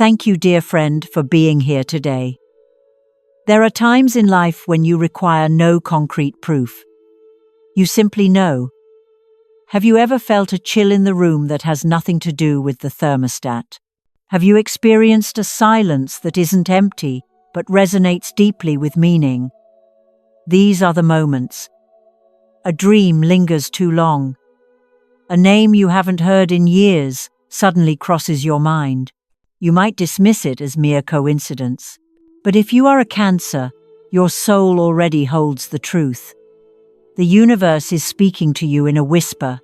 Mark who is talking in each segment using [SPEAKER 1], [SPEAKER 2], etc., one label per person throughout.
[SPEAKER 1] Thank you, dear friend, for being here today. There are times in life when you require no concrete proof. You simply know. Have you ever felt a chill in the room that has nothing to do with the thermostat? Have you experienced a silence that isn't empty but resonates deeply with meaning? These are the moments. A dream lingers too long. A name you haven't heard in years suddenly crosses your mind. You might dismiss it as mere coincidence. But if you are a Cancer, your soul already holds the truth. The universe is speaking to you in a whisper.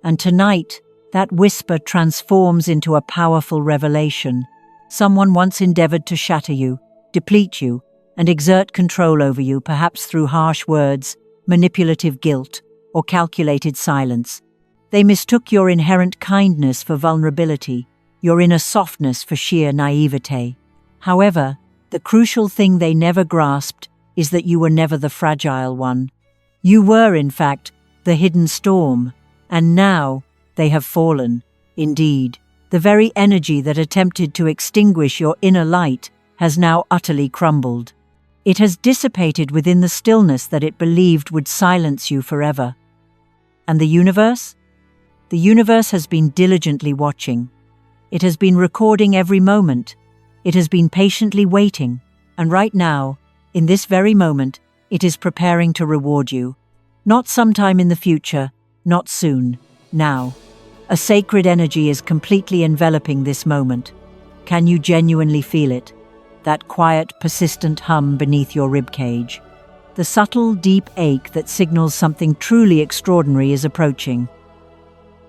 [SPEAKER 1] And tonight, that whisper transforms into a powerful revelation. Someone once endeavored to shatter you, deplete you, and exert control over you, perhaps through harsh words, manipulative guilt, or calculated silence. They mistook your inherent kindness for vulnerability, your inner softness for sheer naivete. However, the crucial thing they never grasped is that you were never the fragile one. You were, in fact, the hidden storm, and now they have fallen. Indeed, the very energy that attempted to extinguish your inner light has now utterly crumbled. It has dissipated within the stillness that it believed would silence you forever. And the universe? The universe has been diligently watching. It has been recording every moment. It has been patiently waiting, and right now, in this very moment, it is preparing to reward you. Not sometime in the future, not soon, now. A sacred energy is completely enveloping this moment. Can you genuinely feel it? That quiet, persistent hum beneath your ribcage. The subtle, deep ache that signals something truly extraordinary is approaching.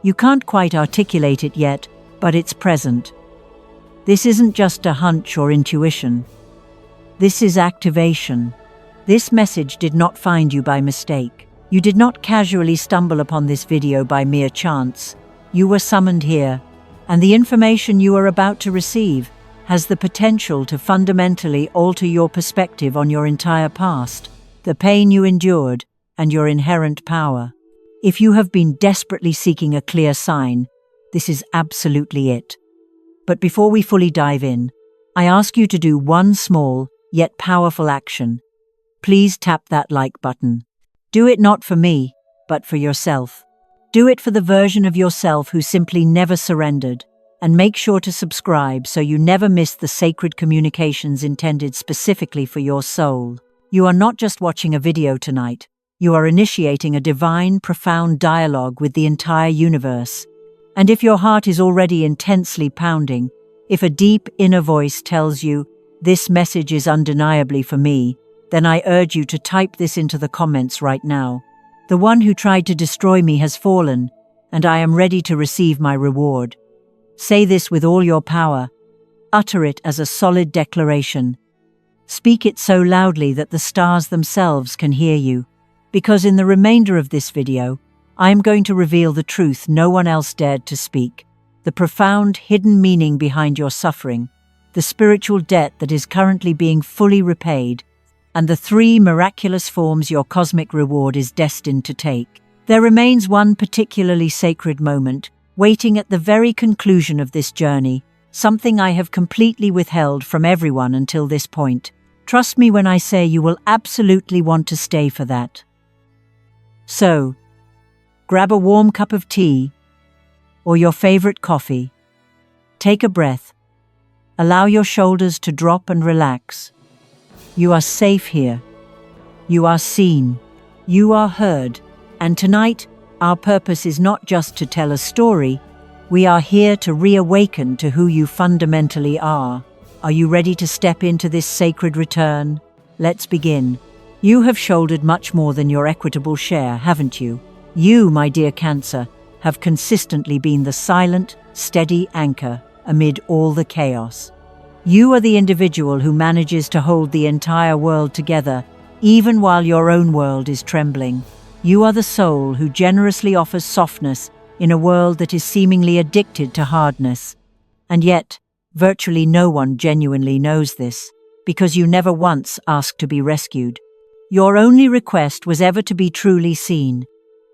[SPEAKER 1] You can't quite articulate it yet, but it's present. This isn't just a hunch or intuition. This is activation. This message did not find you by mistake. You did not casually stumble upon this video by mere chance. You were summoned here, and the information you are about to receive has the potential to fundamentally alter your perspective on your entire past, the pain you endured, and your inherent power. If you have been desperately seeking a clear sign, this is absolutely it. But before we fully dive in, I ask you to do one small, yet powerful action. Please tap that like button. Do it not for me, but for yourself. Do it for the version of yourself who simply never surrendered, and make sure to subscribe so you never miss the sacred communications intended specifically for your soul. You are not just watching a video tonight, you are initiating a divine, profound dialogue with the entire universe. And if your heart is already intensely pounding, if a deep inner voice tells you, "This message is undeniably for me," then I urge you to type this into the comments right now. The one who tried to destroy me has fallen, and I am ready to receive my reward. Say this with all your power. Utter it as a solid declaration. Speak it so loudly that the stars themselves can hear you. Because in the remainder of this video, I am going to reveal the truth no one else dared to speak, the profound hidden meaning behind your suffering, the spiritual debt that is currently being fully repaid, and the 3 miraculous forms your cosmic reward is destined to take. There remains one particularly sacred moment, waiting at the very conclusion of this journey, something I have completely withheld from everyone until this point. Trust me when I say you will absolutely want to stay for that. So, grab a warm cup of tea, or your favorite coffee. Take a breath. Allow your shoulders to drop and relax. You are safe here. You are seen. You are heard. And tonight, our purpose is not just to tell a story. We are here to reawaken to who you fundamentally are. Are you ready to step into this sacred return? Let's begin. You have shouldered much more than your equitable share, haven't you? You, my dear Cancer, have consistently been the silent, steady anchor amid all the chaos. You are the individual who manages to hold the entire world together, even while your own world is trembling. You are the soul who generously offers softness in a world that is seemingly addicted to hardness. And yet, virtually no one genuinely knows this, because you never once asked to be rescued. Your only request was ever to be truly seen.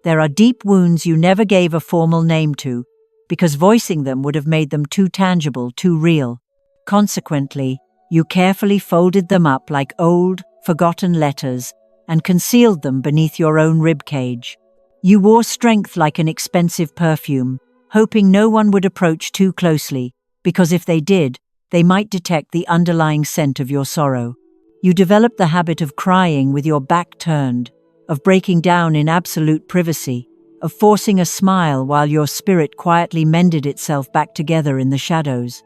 [SPEAKER 1] There are deep wounds you never gave a formal name to, because voicing them would have made them too tangible, too real. Consequently, you carefully folded them up like old, forgotten letters and concealed them beneath your own ribcage. You wore strength like an expensive perfume, hoping no one would approach too closely, because if they did, they might detect the underlying scent of your sorrow. You developed the habit of crying with your back turned, of breaking down in absolute privacy, of forcing a smile while your spirit quietly mended itself back together in the shadows.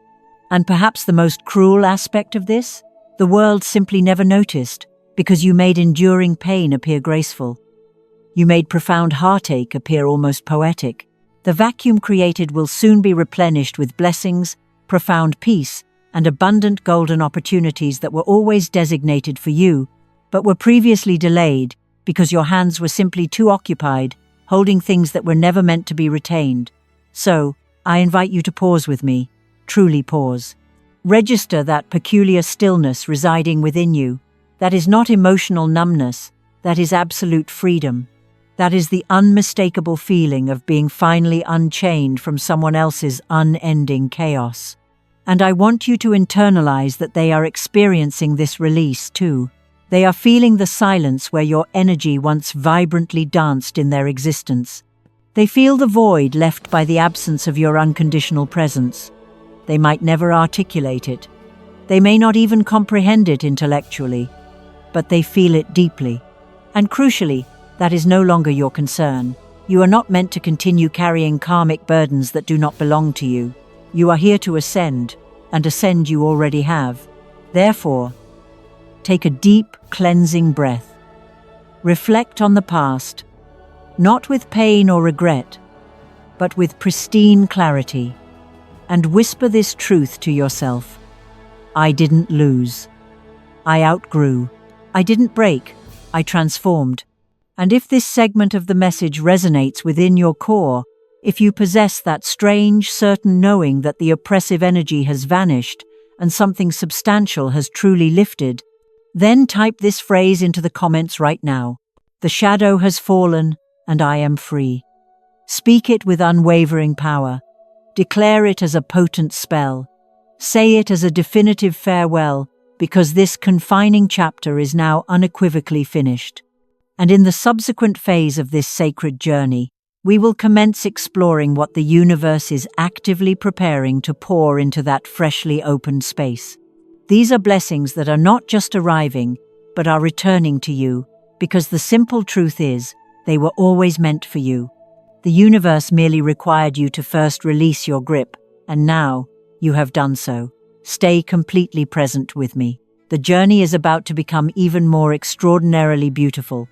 [SPEAKER 1] And perhaps the most cruel aspect of this? The world simply never noticed, because you made enduring pain appear graceful. You made profound heartache appear almost poetic. The vacuum created will soon be replenished with blessings, profound peace, and abundant golden opportunities that were always designated for you, but were previously delayed because your hands were simply too occupied, holding things that were never meant to be retained. So, I invite you to pause with me. Truly pause. Register that peculiar stillness residing within you. That is not emotional numbness, that is absolute freedom. That is the unmistakable feeling of being finally unchained from someone else's unending chaos. And I want you to internalize that they are experiencing this release too. They are feeling the silence where your energy once vibrantly danced in their existence. They feel the void left by the absence of your unconditional presence. They might never articulate it. They may not even comprehend it intellectually, but they feel it deeply. And crucially, that is no longer your concern. You are not meant to continue carrying karmic burdens that do not belong to you. You are here to ascend, and ascend you already have. Therefore, take a deep, cleansing breath. Reflect on the past, not with pain or regret, but with pristine clarity, and whisper this truth to yourself. I didn't lose. I outgrew. I didn't break. I transformed. And if this segment of the message resonates within your core, if you possess that strange, certain knowing that the oppressive energy has vanished and something substantial has truly lifted, then type this phrase into the comments right now. The shadow has fallen, and I am free. Speak it with unwavering power. Declare it as a potent spell. Say it as a definitive farewell, because this confining chapter is now unequivocally finished. And in the subsequent phase of this sacred journey, we will commence exploring what the universe is actively preparing to pour into that freshly opened space. These are blessings that are not just arriving, but are returning to you, because the simple truth is, they were always meant for you. The universe merely required you to first release your grip, and now, you have done so. Stay completely present with me. The journey is about to become even more extraordinarily beautiful.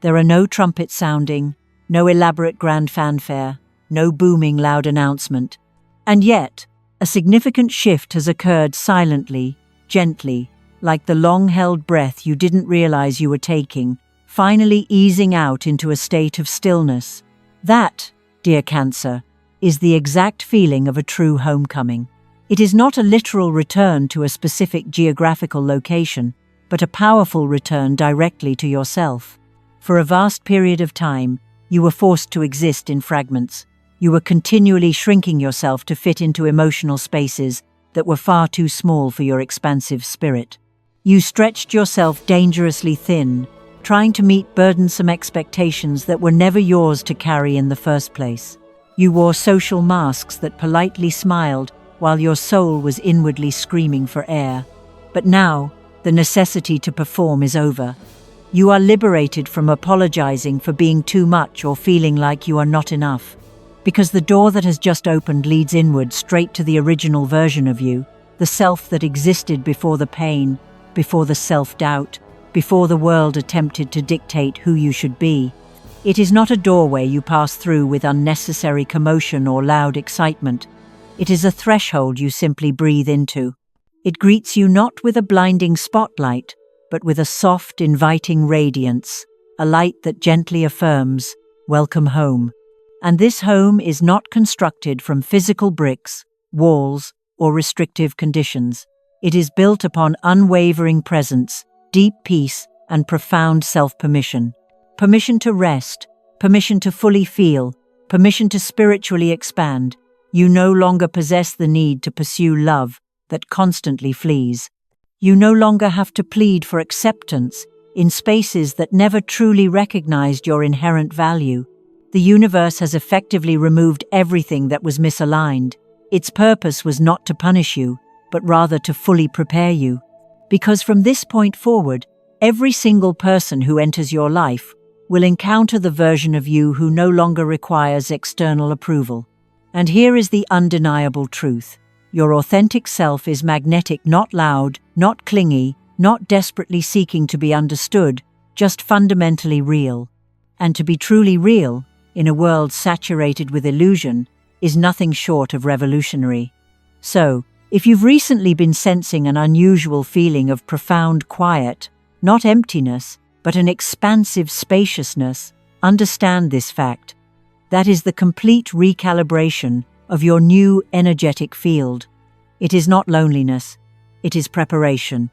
[SPEAKER 1] There are no trumpets sounding, no elaborate grand fanfare, no booming loud announcement. And yet, a significant shift has occurred silently, gently, like the long-held breath you didn't realize you were taking, finally easing out into a state of stillness. That, dear Cancer, is the exact feeling of a true homecoming. It is not a literal return to a specific geographical location, but a powerful return directly to yourself. For a vast period of time, you were forced to exist in fragments. You were continually shrinking yourself to fit into emotional spaces that were far too small for your expansive spirit. You stretched yourself dangerously thin, trying to meet burdensome expectations that were never yours to carry in the first place. You wore social masks that politely smiled while your soul was inwardly screaming for air. But now, the necessity to perform is over. You are liberated from apologizing for being too much or feeling like you are not enough. Because the door that has just opened leads inward straight to the original version of you, the self that existed before the pain, before the self-doubt, before the world attempted to dictate who you should be. It is not a doorway you pass through with unnecessary commotion or loud excitement. It is a threshold you simply breathe into. It greets you not with a blinding spotlight, but with a soft, inviting radiance, a light that gently affirms, "Welcome home." And this home is not constructed from physical bricks, walls, or restrictive conditions. It is built upon unwavering presence, deep peace, and profound self-permission. Permission to rest, permission to fully feel, permission to spiritually expand. You no longer possess the need to pursue love, that constantly flees. You no longer have to plead for acceptance in spaces that never truly recognized your inherent value. The universe has effectively removed everything that was misaligned. Its purpose was not to punish you, but rather to fully prepare you. Because from this point forward, every single person who enters your life will encounter the version of you who no longer requires external approval. And here is the undeniable truth. Your authentic self is magnetic, not loud, not clingy, not desperately seeking to be understood, just fundamentally real. And to be truly real, in a world saturated with illusion, is nothing short of revolutionary. So, if you've recently been sensing an unusual feeling of profound quiet, not emptiness, but an expansive spaciousness, understand this fact. That is the complete recalibration of your new energetic field. It is not loneliness, it is preparation.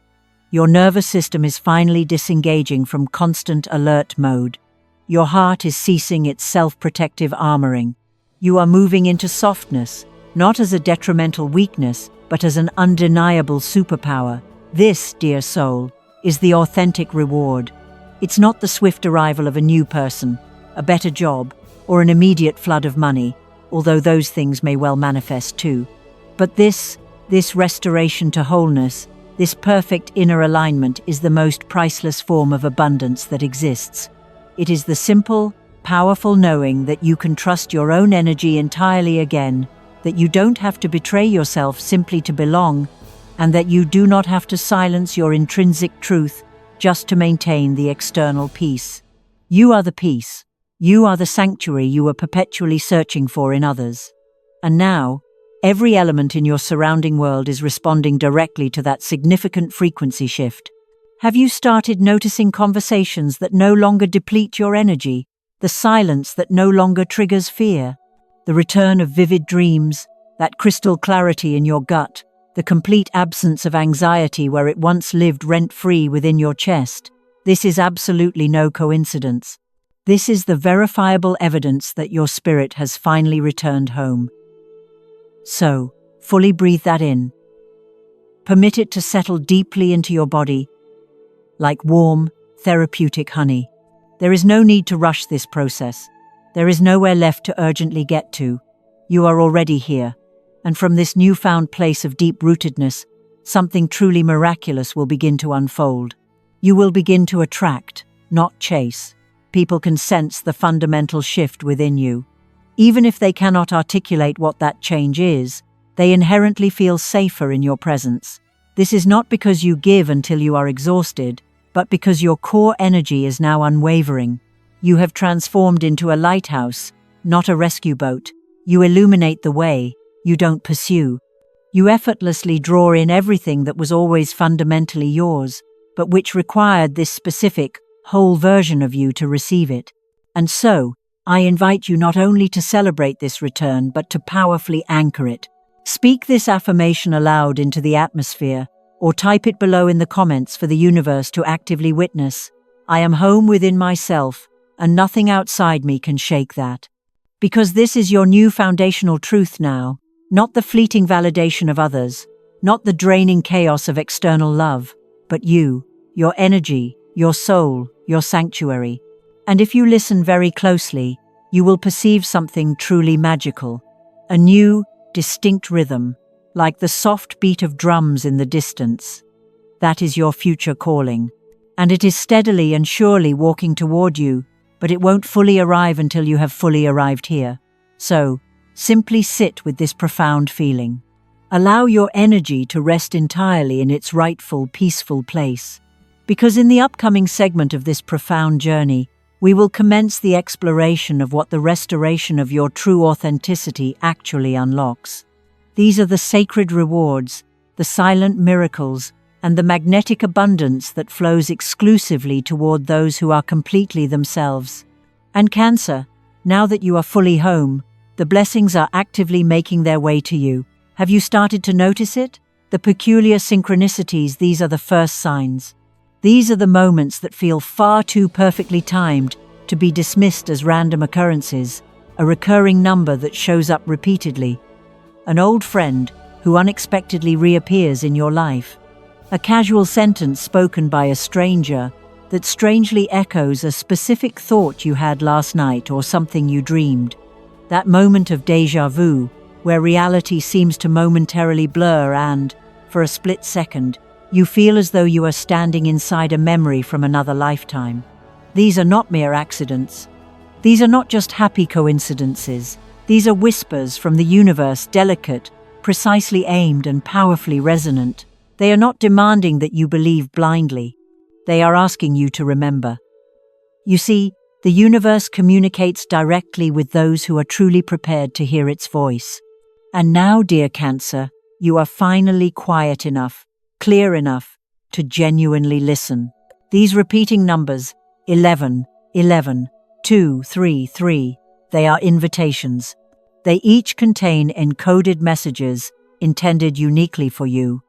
[SPEAKER 1] Your nervous system is finally disengaging from constant alert mode. Your heart is ceasing its self-protective armoring. You are moving into softness, not as a detrimental weakness, but as an undeniable superpower. This, dear soul, is the authentic reward. It's not the swift arrival of a new person, a better job, or an immediate flood of money, although those things may well manifest too. But this restoration to wholeness, this perfect inner alignment is the most priceless form of abundance that exists. It is the simple, powerful knowing that you can trust your own energy entirely again, that you don't have to betray yourself simply to belong, and that you do not have to silence your intrinsic truth just to maintain the external peace. You are the peace. You are the sanctuary you were perpetually searching for in others. And now, every element in your surrounding world is responding directly to that significant frequency shift. Have you started noticing conversations that no longer deplete your energy, the silence that no longer triggers fear, the return of vivid dreams, that crystal clarity in your gut, the complete absence of anxiety where it once lived rent-free within your chest? This is absolutely no coincidence. This is the verifiable evidence that your spirit has finally returned home. So, fully breathe that in. Permit it to settle deeply into your body, like warm, therapeutic honey. There is no need to rush this process. There is nowhere left to urgently get to. You are already here. And from this newfound place of deep-rootedness, something truly miraculous will begin to unfold. You will begin to attract, not chase. People can sense the fundamental shift within you. Even if they cannot articulate what that change is, they inherently feel safer in your presence. This is not because you give until you are exhausted, but because your core energy is now unwavering. You have transformed into a lighthouse, not a rescue boat. You illuminate the way, you don't pursue. You effortlessly draw in everything that was always fundamentally yours, but which required this specific, whole version of you to receive it. And so, I invite you not only to celebrate this return, but to powerfully anchor it. Speak this affirmation aloud into the atmosphere, or type it below in the comments for the universe to actively witness. I am home within myself, and nothing outside me can shake that. Because this is your new foundational truth now, not the fleeting validation of others, not the draining chaos of external love, but you, your energy, your soul, your sanctuary. And if you listen very closely, you will perceive something truly magical, a new, distinct rhythm, like the soft beat of drums in the distance. That is your future calling, and it is steadily and surely walking toward you, but it won't fully arrive until you have fully arrived here. So, simply sit with this profound feeling. Allow your energy to rest entirely in its rightful, peaceful place. Because in the upcoming segment of this profound journey, we will commence the exploration of what the restoration of your true authenticity actually unlocks. These are the sacred rewards, the silent miracles, and the magnetic abundance that flows exclusively toward those who are completely themselves. And Cancer, now that you are fully home, the blessings are actively making their way to you. Have you started to notice it? The peculiar synchronicities, these are the first signs. These are the moments that feel far too perfectly timed to be dismissed as random occurrences, a recurring number that shows up repeatedly. An old friend, who unexpectedly reappears in your life. A casual sentence spoken by a stranger that strangely echoes a specific thought you had last night or something you dreamed. That moment of déjà vu, where reality seems to momentarily blur and, for a split second, you feel as though you are standing inside a memory from another lifetime. These are not mere accidents. These are not just happy coincidences. These are whispers from the universe, delicate, precisely aimed and powerfully resonant. They are not demanding that you believe blindly. They are asking you to remember. You see, the universe communicates directly with those who are truly prepared to hear its voice. And now, dear Cancer, you are finally quiet enough, clear enough, to genuinely listen. These repeating numbers, 11, 11, 2, 3, 3, they are invitations. They each contain encoded messages intended uniquely for you.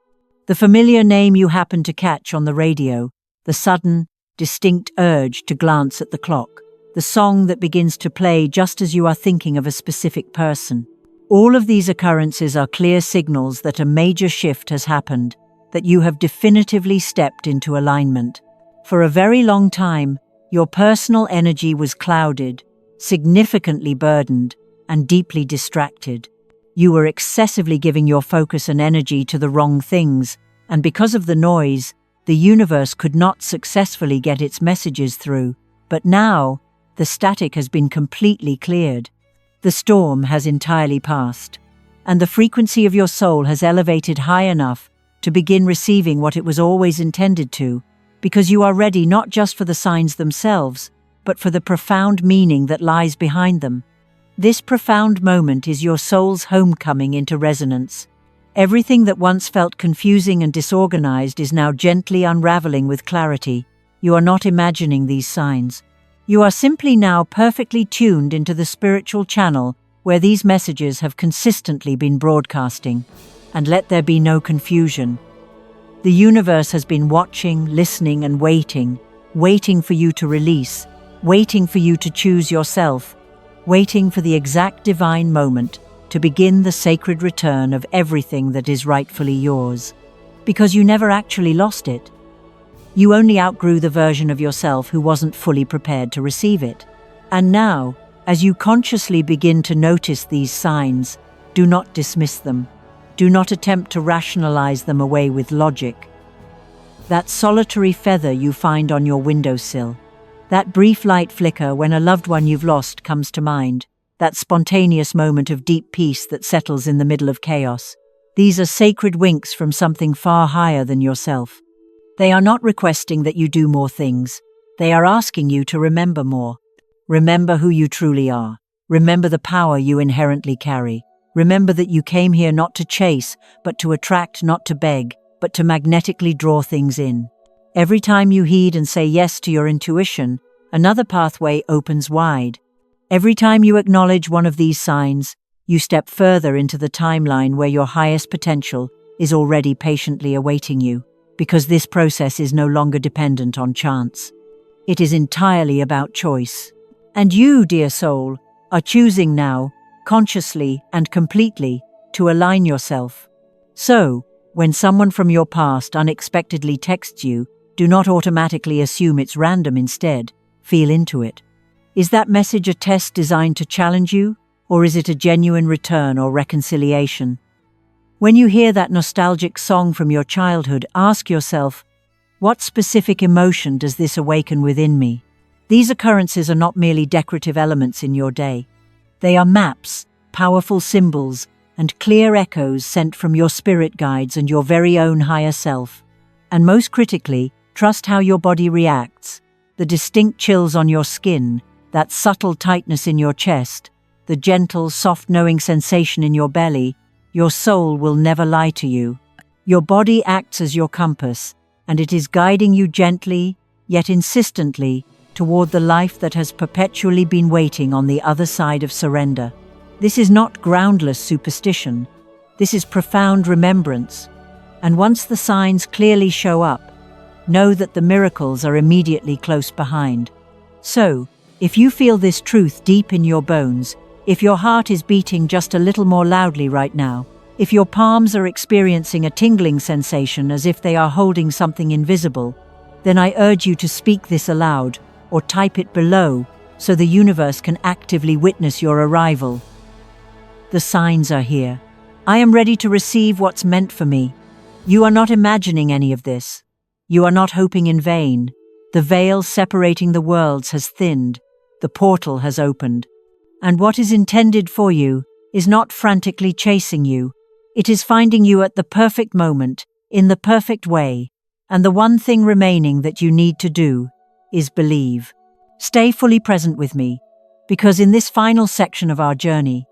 [SPEAKER 1] The familiar name you happen to catch on the radio, the sudden, distinct urge to glance at the clock, the song that begins to play just as you are thinking of a specific person. All of these occurrences are clear signals that a major shift has happened, that you have definitively stepped into alignment. For a very long time, your personal energy was clouded, significantly burdened, and deeply distracted. You were excessively giving your focus and energy to the wrong things, and because of the noise, the universe could not successfully get its messages through. But now, the static has been completely cleared. The storm has entirely passed, and the frequency of your soul has elevated high enough to begin receiving what it was always intended to, because you are ready not just for the signs themselves, but for the profound meaning that lies behind them. This profound moment is your soul's homecoming into resonance. Everything that once felt confusing and disorganized is now gently unraveling with clarity. You are not imagining these signs. You are simply now perfectly tuned into the spiritual channel where these messages have consistently been broadcasting. And let there be no confusion. The universe has been watching, listening, and waiting for you to release, waiting for you to choose yourself, waiting for the exact divine moment to begin the sacred return of everything that is rightfully yours. Because you never actually lost it. You only outgrew the version of yourself who wasn't fully prepared to receive it. And now, as you consciously begin to notice these signs, do not dismiss them. Do not attempt to rationalize them away with logic. That solitary feather you find on your windowsill, that brief light flicker when a loved one you've lost comes to mind, that spontaneous moment of deep peace that settles in the middle of chaos. These are sacred winks from something far higher than yourself. They are not requesting that you do more things. They are asking you to remember more. Remember who you truly are. Remember the power you inherently carry. Remember that you came here not to chase, but to attract, not to beg, but to magnetically draw things in. Every time you heed and say yes to your intuition, another pathway opens wide. Every time you acknowledge one of these signs, you step further into the timeline where your highest potential is already patiently awaiting you, because this process is no longer dependent on chance. It is entirely about choice. And you, dear soul, are choosing now, consciously and completely, to align yourself. So, when someone from your past unexpectedly texts you, do not automatically assume it's random. Instead, feel into it. Is that message a test designed to challenge you, or is it a genuine return or reconciliation? When you hear that nostalgic song from your childhood, ask yourself, what specific emotion does this awaken within me? These occurrences are not merely decorative elements in your day. They are maps, powerful symbols, and clear echoes sent from your spirit guides and your very own higher self. And most critically, trust how your body reacts. The distinct chills on your skin, that subtle tightness in your chest, the gentle, soft knowing sensation in your belly, your soul will never lie to you. Your body acts as your compass, and it is guiding you gently, yet insistently, toward the life that has perpetually been waiting on the other side of surrender. This is not groundless superstition. This is profound remembrance. And once the signs clearly show up, know that the miracles are immediately close behind. So, if you feel this truth deep in your bones, if your heart is beating just a little more loudly right now, If your palms are experiencing a tingling sensation as if they are holding something invisible, then I urge you to speak this aloud or type it below so the universe can actively witness your arrival. The signs are here. I am ready to receive what's meant for me. You are not imagining any of this. You are not hoping in vain. The veil separating the worlds has thinned. The portal has opened. And what is intended for you is not frantically chasing you. It is finding you at the perfect moment, in the perfect way. And the one thing remaining that you need to do is believe. Stay fully present with me, because in this final section of our journey,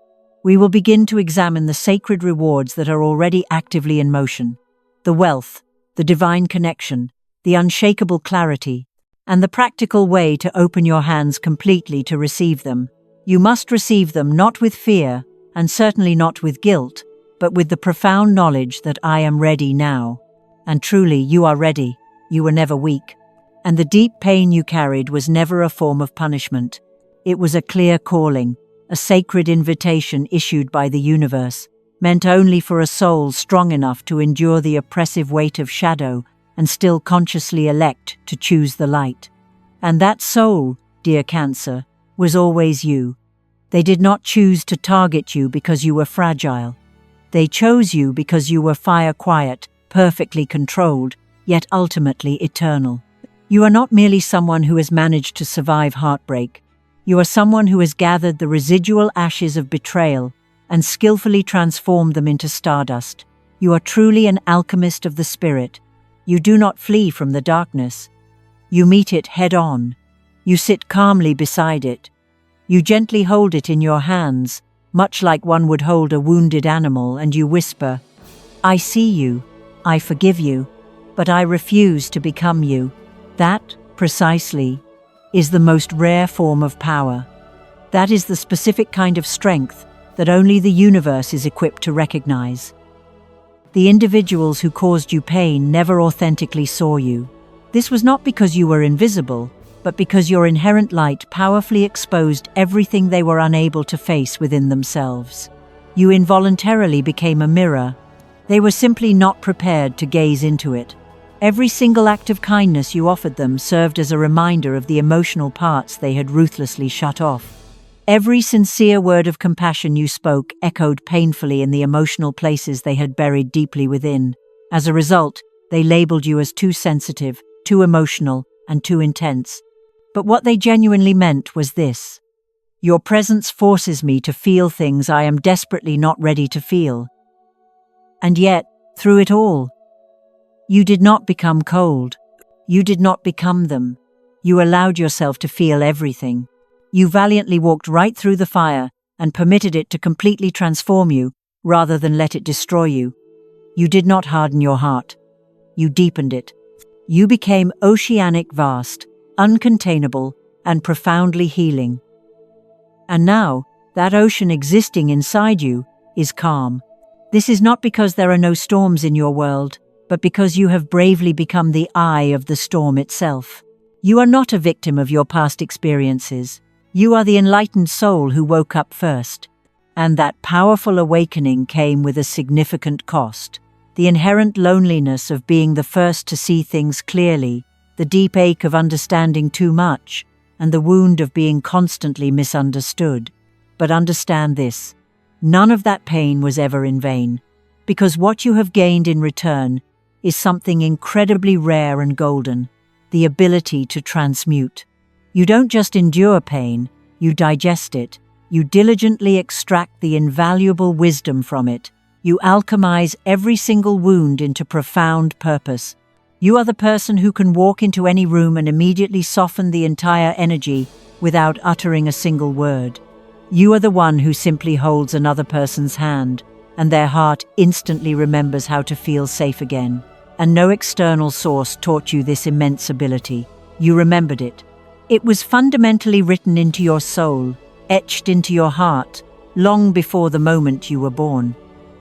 [SPEAKER 1] we will begin to examine the sacred rewards that are already actively in motion. The wealth, the divine connection, the unshakable clarity, and the practical way to open your hands completely to receive them. You must receive them not with fear, and certainly not with guilt, but with the profound knowledge that I am ready now. And truly, you are ready. You were never weak. And the deep pain you carried was never a form of punishment. It was a clear calling, a sacred invitation issued by the universe, meant only for a soul strong enough to endure the oppressive weight of shadow and still consciously elect to choose the light. And that soul, dear Cancer, was always you. They did not choose to target you because you were fragile. They chose you because you were fire quiet, perfectly controlled, yet ultimately eternal. You are not merely someone who has managed to survive heartbreak. You are someone who has gathered the residual ashes of betrayal and skillfully transformed them into stardust. You are truly an alchemist of the spirit. You do not flee from the darkness. You meet it head-on. You sit calmly beside it. You gently hold it in your hands, much like one would hold a wounded animal, and you whisper, "I see you, I forgive you, but I refuse to become you." That, precisely, is the most rare form of power. That is the specific kind of strength that only the universe is equipped to recognize. The individuals who caused you pain never authentically saw you. This was not because you were invisible, but because your inherent light powerfully exposed everything they were unable to face within themselves. You involuntarily became a mirror. They were simply not prepared to gaze into it. Every single act of kindness you offered them served as a reminder of the emotional parts they had ruthlessly shut off. Every sincere word of compassion you spoke echoed painfully in the emotional places they had buried deeply within. As a result, they labeled you as too sensitive, too emotional, and too intense. But what they genuinely meant was this: your presence forces me to feel things I am desperately not ready to feel. And yet, through it all, you did not become cold. You did not become them. You allowed yourself to feel everything. You valiantly walked right through the fire and permitted it to completely transform you rather than let it destroy you. You did not harden your heart. You deepened it. You became oceanic vast, uncontainable, and profoundly healing. And now, that ocean existing inside you is calm. This is not because there are no storms in your world, but because you have bravely become the eye of the storm itself. You are not a victim of your past experiences. You are the enlightened soul who woke up first. And that powerful awakening came with a significant cost. The inherent loneliness of being the first to see things clearly, the deep ache of understanding too much, and the wound of being constantly misunderstood. But understand this: none of that pain was ever in vain, because what you have gained in return is something incredibly rare and golden: the ability to transmute. You don't just endure pain, you digest it. You diligently extract the invaluable wisdom from it. You alchemize every single wound into profound purpose. You are the person who can walk into any room and immediately soften the entire energy without uttering a single word. You are the one who simply holds another person's hand, and their heart instantly remembers how to feel safe again. And no external source taught you this immense ability. You remembered it. It was fundamentally written into your soul, etched into your heart, long before the moment you were born.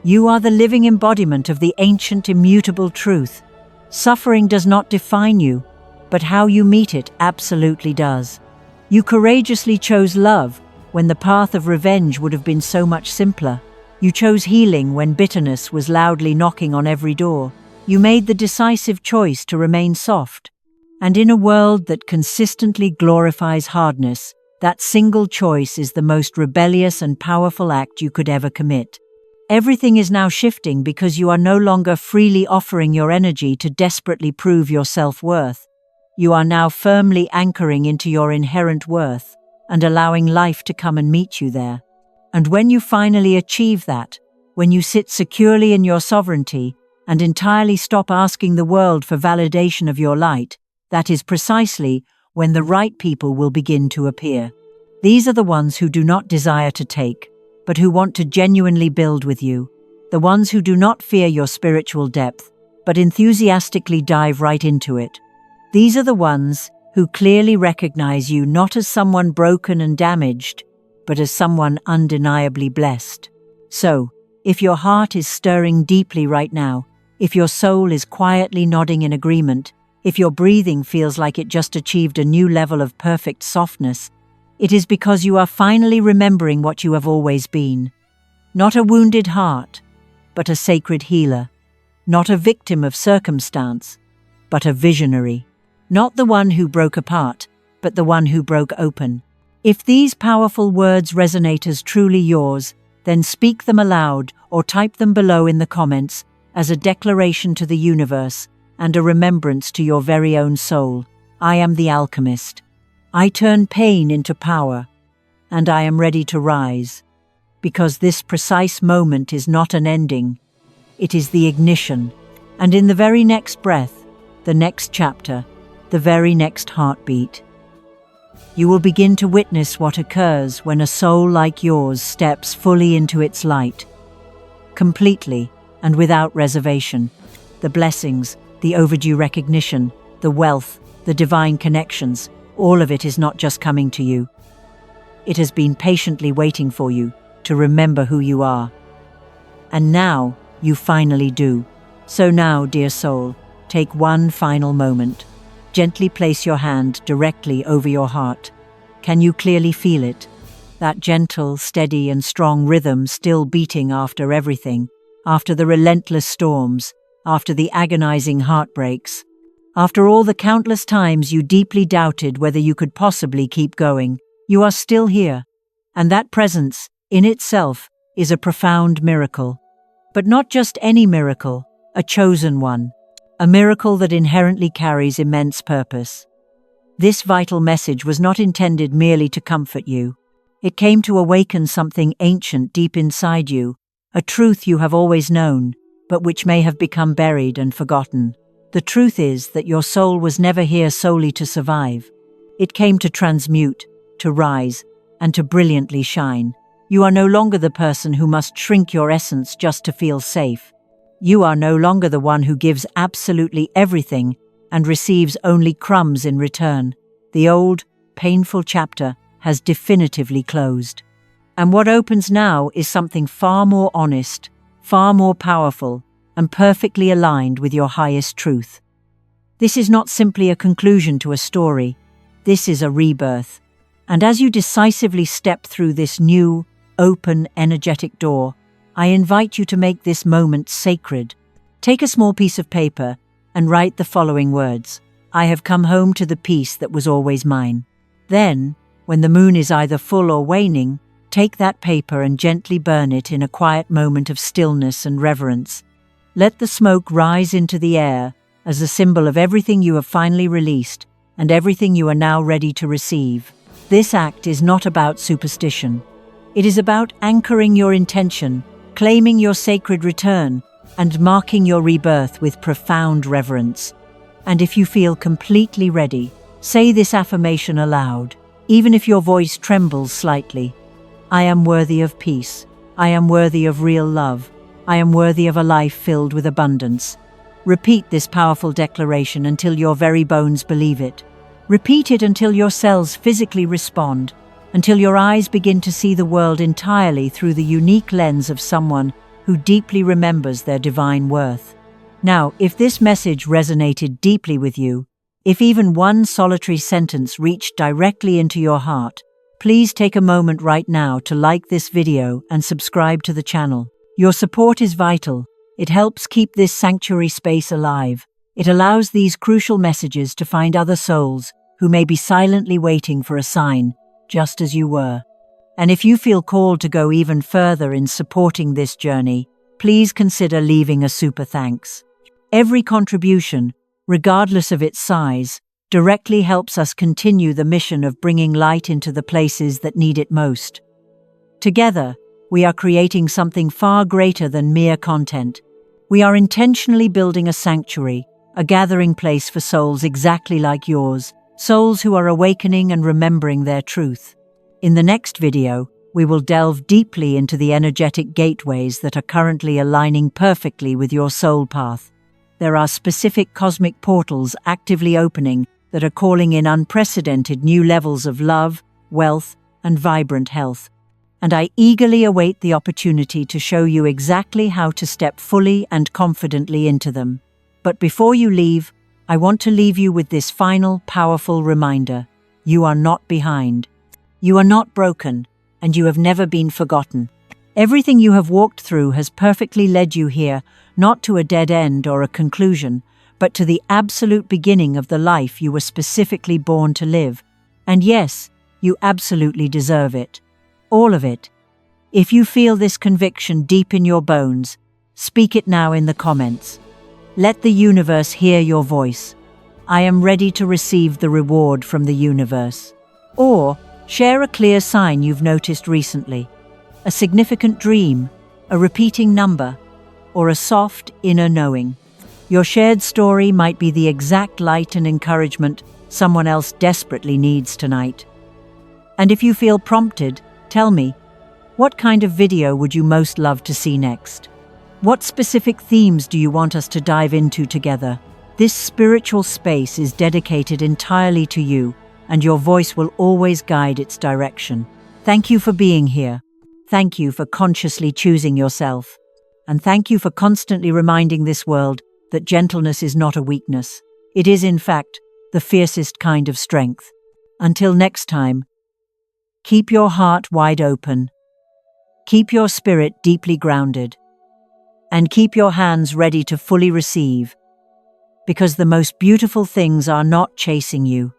[SPEAKER 1] You are the living embodiment of the ancient immutable truth. Suffering does not define you, but how you meet it absolutely does. You courageously chose love when the path of revenge would have been so much simpler. You chose healing when bitterness was loudly knocking on every door. You made the decisive choice to remain soft. And in a world that consistently glorifies hardness, that single choice is the most rebellious and powerful act you could ever commit. Everything is now shifting because you are no longer freely offering your energy to desperately prove your self-worth. You are now firmly anchoring into your inherent worth and allowing life to come and meet you there. And when you finally achieve that, when you sit securely in your sovereignty and entirely stop asking the world for validation of your light, that is precisely when the right people will begin to appear. These are the ones who do not desire to take, but who want to genuinely build with you. The ones who do not fear your spiritual depth, but enthusiastically dive right into it. These are the ones who clearly recognize you not as someone broken and damaged, but as someone undeniably blessed. So, if your heart is stirring deeply right now, if your soul is quietly nodding in agreement, if your breathing feels like it just achieved a new level of perfect softness, it is because you are finally remembering what you have always been. Not a wounded heart, but a sacred healer. Not a victim of circumstance, but a visionary. Not the one who broke apart, but the one who broke open. If these powerful words resonate as truly yours, then speak them aloud or type them below in the comments as a declaration to the universe and a remembrance to your very own soul. I am the alchemist. I turn pain into power, and I am ready to rise, because this precise moment is not an ending, it is the ignition, and in the very next breath, the next chapter, the very next heartbeat, you will begin to witness what occurs when a soul like yours steps fully into its light, completely and without reservation. The blessings, the overdue recognition, the wealth, the divine connections, all of it is not just coming to you. It has been patiently waiting for you to remember who you are. And now you finally do. So now, dear soul, take one final moment. Gently place your hand directly over your heart. Can you clearly feel it? That gentle, steady and strong rhythm still beating after everything, after the relentless storms, after the agonizing heartbreaks, after all the countless times you deeply doubted whether you could possibly keep going. You are still here, and that presence, in itself, is a profound miracle. But not just any miracle, a chosen one. A miracle that inherently carries immense purpose. This vital message was not intended merely to comfort you. It came to awaken something ancient deep inside you, a truth you have always known, but which may have become buried and forgotten. The truth is that your soul was never here solely to survive. It came to transmute, to rise, and to brilliantly shine. You are no longer the person who must shrink your essence just to feel safe. You are no longer the one who gives absolutely everything and receives only crumbs in return. The old, painful chapter has definitively closed. And what opens now is something far more honest, far more powerful, and perfectly aligned with your highest truth. This is not simply a conclusion to a story. This is a rebirth. And as you decisively step through this new, open, energetic door, I invite you to make this moment sacred. Take a small piece of paper and write the following words. I have come home to the peace that was always mine. Then, when the moon is either full or waning, take that paper and gently burn it in a quiet moment of stillness and reverence. Let the smoke rise into the air as a symbol of everything you have finally released and everything you are now ready to receive. This act is not about superstition. It is about anchoring your intention, claiming your sacred return, and marking your rebirth with profound reverence. And if you feel completely ready, say this affirmation aloud, even if your voice trembles slightly. I am worthy of peace. I am worthy of real love. I am worthy of a life filled with abundance. Repeat this powerful declaration until your very bones believe it. Repeat it until your cells physically respond, until your eyes begin to see the world entirely through the unique lens of someone who deeply remembers their divine worth. Now, if this message resonated deeply with you, if even one solitary sentence reached directly into your heart, please take a moment right now to like this video and subscribe to the channel. Your support is vital. It helps keep this sanctuary space alive. It allows these crucial messages to find other souls who may be silently waiting for a sign, just as you were. And if you feel called to go even further in supporting this journey, please consider leaving a super thanks. Every contribution, regardless of its size, directly helps us continue the mission of bringing light into the places that need it most. Together, we are creating something far greater than mere content. We are intentionally building a sanctuary, a gathering place for souls exactly like yours, souls who are awakening and remembering their truth. In the next video, we will delve deeply into the energetic gateways that are currently aligning perfectly with your soul path. There are specific cosmic portals actively opening that are calling in unprecedented new levels of love, wealth, and vibrant health. And I eagerly await the opportunity to show you exactly how to step fully and confidently into them. But before you leave, I want to leave you with this final, powerful reminder. You are not behind. You are not broken, and you have never been forgotten. Everything you have walked through has perfectly led you here, not to a dead end or a conclusion, but to the absolute beginning of the life you were specifically born to live. And yes, you absolutely deserve it. All of it. If you feel this conviction deep in your bones, speak it now in the comments. Let the universe hear your voice. I am ready to receive the reward from the universe. Or share a clear sign you've noticed recently. A significant dream, a repeating number, or a soft inner knowing. Your shared story might be the exact light and encouragement someone else desperately needs tonight. And if you feel prompted, tell me, what kind of video would you most love to see next? What specific themes do you want us to dive into together? This spiritual space is dedicated entirely to you, and your voice will always guide its direction. Thank you for being here. Thank you for consciously choosing yourself. And thank you for constantly reminding this world that gentleness is not a weakness. It is, in fact, the fiercest kind of strength. Until next time, keep your heart wide open. Keep your spirit deeply grounded. And keep your hands ready to fully receive. Because the most beautiful things are not chasing you.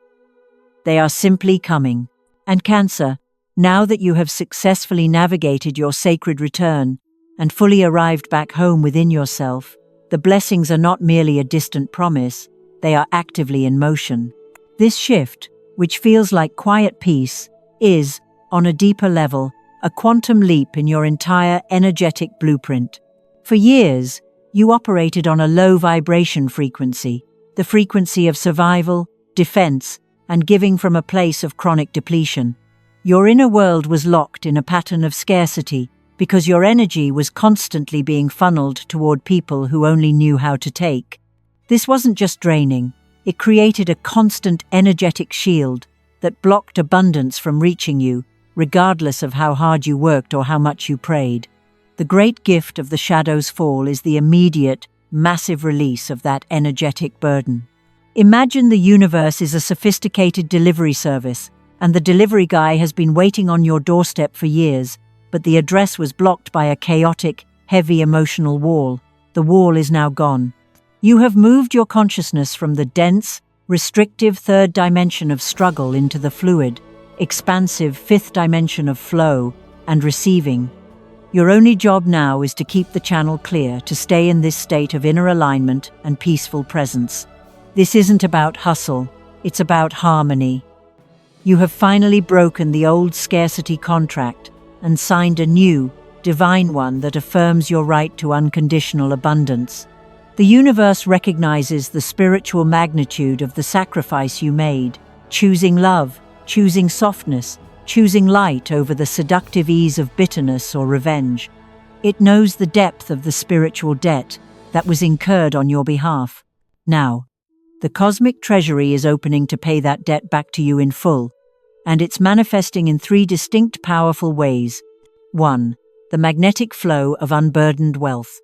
[SPEAKER 1] They are simply coming. And Cancer, now that you have successfully navigated your sacred return and fully arrived back home within yourself, the blessings are not merely a distant promise, they are actively in motion. This shift, which feels like quiet peace, is, on a deeper level, a quantum leap in your entire energetic blueprint. For years, you operated on a low vibration frequency, the frequency of survival, defense, and giving from a place of chronic depletion. Your inner world was locked in a pattern of scarcity because your energy was constantly being funneled toward people who only knew how to take. This wasn't just draining, it created a constant energetic shield that blocked abundance from reaching you, regardless of how hard you worked or how much you prayed. The great gift of the Shadow's Fall is the immediate, massive release of that energetic burden. Imagine the universe is a sophisticated delivery service, and the delivery guy has been waiting on your doorstep for years, but the address was blocked by a chaotic, heavy emotional wall. The wall is now gone. You have moved your consciousness from the dense, restrictive third dimension of struggle into the fluid, expansive fifth dimension of flow and receiving. Your only job now is to keep the channel clear, to stay in this state of inner alignment and peaceful presence. This isn't about hustle, it's about harmony. You have finally broken the old scarcity contract and signed a new, divine one that affirms your right to unconditional abundance. The universe recognizes the spiritual magnitude of the sacrifice you made, choosing love, choosing softness, choosing light over the seductive ease of bitterness or revenge. It knows the depth of the spiritual debt that was incurred on your behalf. Now, the cosmic treasury is opening to pay that debt back to you in full, and it's manifesting in three distinct powerful ways. 1. The magnetic flow of unburdened wealth.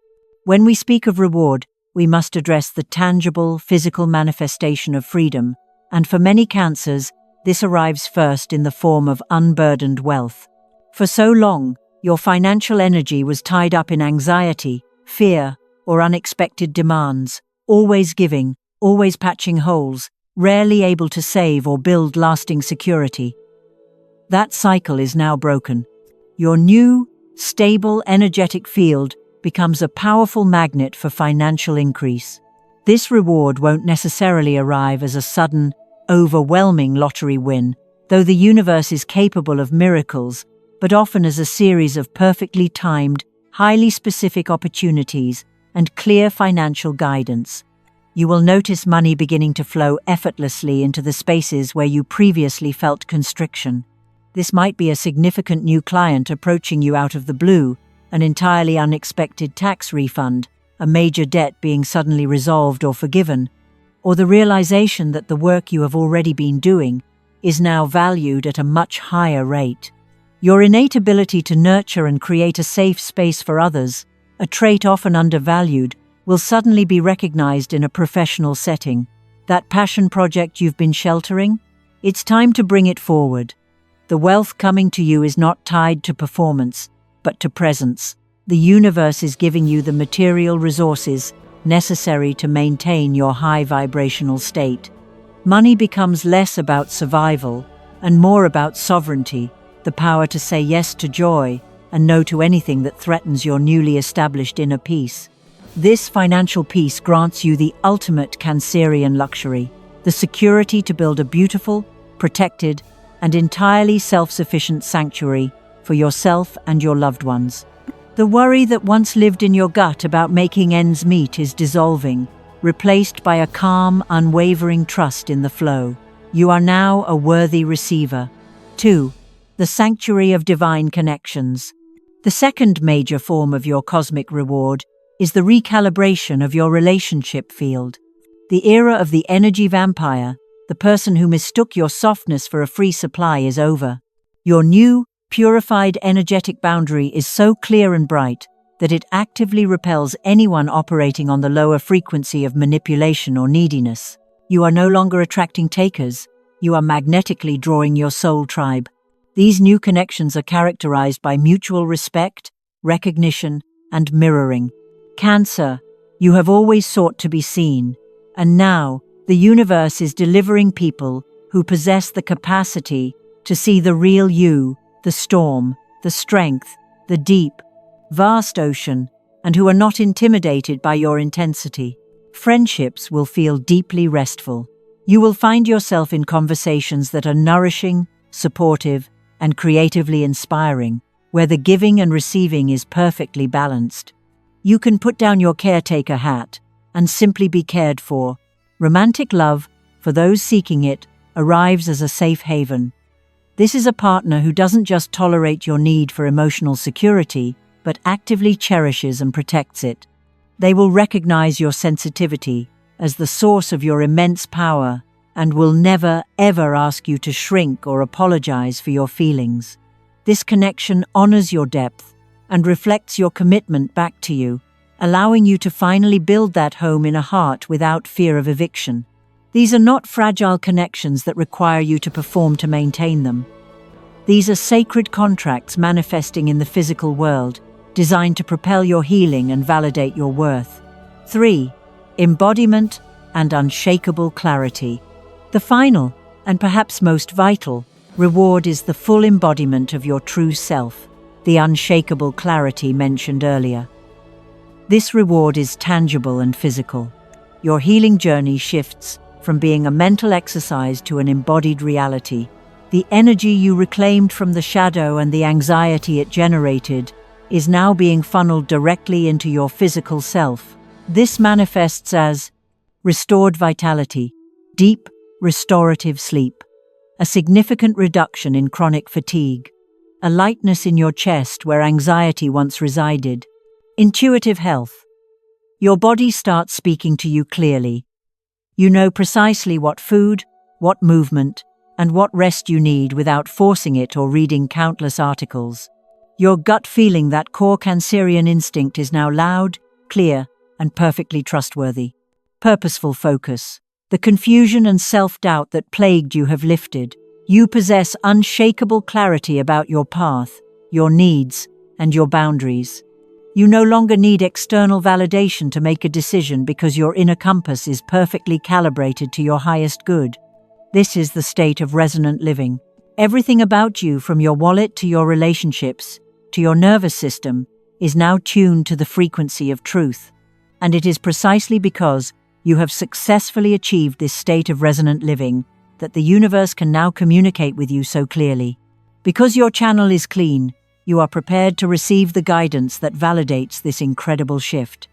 [SPEAKER 1] When we speak of reward, we must address the tangible, physical manifestation of freedom, and for many Cancers, this arrives first in the form of unburdened wealth. For so long, your financial energy was tied up in anxiety, fear, or unexpected demands, always giving, always patching holes, rarely able to save or build lasting security. That cycle is now broken. Your new, stable, energetic field becomes a powerful magnet for financial increase. This reward won't necessarily arrive as a sudden, overwhelming lottery win, though the universe is capable of miracles, but often as a series of perfectly timed, highly specific opportunities and clear financial guidance. You will notice money beginning to flow effortlessly into the spaces where you previously felt constriction. This might be a significant new client approaching you out of the blue, an entirely unexpected tax refund, a major debt being suddenly resolved or forgiven, or the realization that the work you have already been doing is now valued at a much higher rate. Your innate ability to nurture and create a safe space for others, a trait often undervalued, will suddenly be recognized in a professional setting. That passion project you've been sheltering? It's time to bring it forward. The wealth coming to you is not tied to performance, but to presence. The universe is giving you the material resources necessary to maintain your high vibrational state. Money becomes less about survival and more about sovereignty, the power to say yes to joy and no to anything that threatens your newly established inner peace. This financial peace grants you the ultimate Cancerian luxury, the security to build a beautiful, protected, and entirely self-sufficient sanctuary for yourself and your loved ones. The worry that once lived in your gut about making ends meet is dissolving, replaced by a calm, unwavering trust in the flow. You are now a worthy receiver. 2. The sanctuary of divine connections. The second major form of your cosmic reward is the recalibration of your relationship field. The era of the energy vampire, the person who mistook your softness for a free supply, is over. Your new, purified energetic boundary is so clear and bright that it actively repels anyone operating on the lower frequency of manipulation or neediness. You are no longer attracting takers, you are magnetically drawing your soul tribe. These new connections are characterized by mutual respect, recognition, and mirroring. Cancer, you have always sought to be seen, and now the universe is delivering people who possess the capacity to see the real you, the storm, the strength, the deep, vast ocean, and who are not intimidated by your intensity. Friendships will feel deeply restful. You will find yourself in conversations that are nourishing, supportive, and creatively inspiring, where the giving and receiving is perfectly balanced. You can put down your caretaker hat and simply be cared for. Romantic love, for those seeking it, arrives as a safe haven. This is a partner who doesn't just tolerate your need for emotional security, but actively cherishes and protects it. They will recognize your sensitivity as the source of your immense power and will never, ever ask you to shrink or apologize for your feelings. This connection honors your depth and reflects your commitment back to you, allowing you to finally build that home in a heart without fear of eviction. These are not fragile connections that require you to perform to maintain them. These are sacred contracts manifesting in the physical world, designed to propel your healing and validate your worth. 3. Embodiment and unshakable clarity. The final, and perhaps most vital, reward is the full embodiment of your true self, the unshakable clarity mentioned earlier. This reward is tangible and physical. Your healing journey shifts from being a mental exercise to an embodied reality. The energy you reclaimed from the shadow and the anxiety it generated is now being funneled directly into your physical self. This manifests as restored vitality, deep, restorative sleep, a significant reduction in chronic fatigue, a lightness in your chest where anxiety once resided, intuitive health. Your body starts speaking to you clearly. You know precisely what food, what movement, and what rest you need without forcing it or reading countless articles. Your gut feeling, that core Cancerian instinct, is now loud, clear, and perfectly trustworthy. Purposeful focus. The confusion and self-doubt that plagued you have lifted, You possess unshakable clarity about your path, your needs, and your boundaries. You no longer need external validation to make a decision because your inner compass is perfectly calibrated to your highest good. This is the state of resonant living. Everything about you, from your wallet to your relationships, to your nervous system, is now tuned to the frequency of truth. And it is precisely because you have successfully achieved this state of resonant living that the universe can now communicate with you so clearly. Because your channel is clean, you are prepared to receive the guidance that validates this incredible shift.